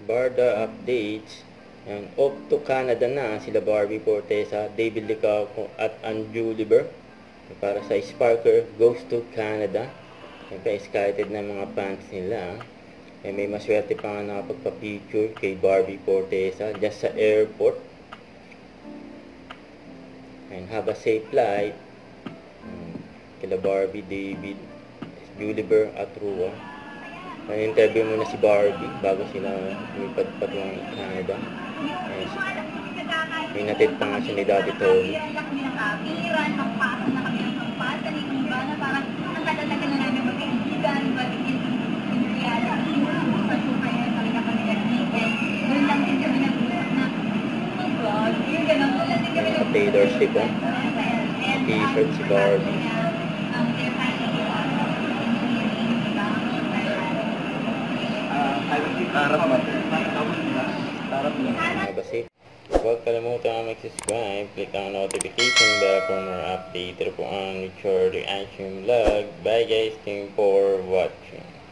Barda updates. Yan, off to Canada na sila Barbie Fortesa, David Licauco at Anju Liber. Para sa Sparker goes to Canada. Siyempre excited na mga fans nila. May maswerte pa nga nakapagpa-picture kay Barbie Fortesa just sa airport. And have a safe flight. Kila Barbie, David, Juliber at Rua. Na-interview muna si Barbie bago sila lumipad patungo ng Canada. May natid pa nga siya ni Daddy Tony. Taylor Swift, t-shirt si Barbie. Huwag kalimutan mag-subscribe, click ang notification bell for more update. Ito po ang Richard Reaction Vlog. Bye guys, thank you for watching.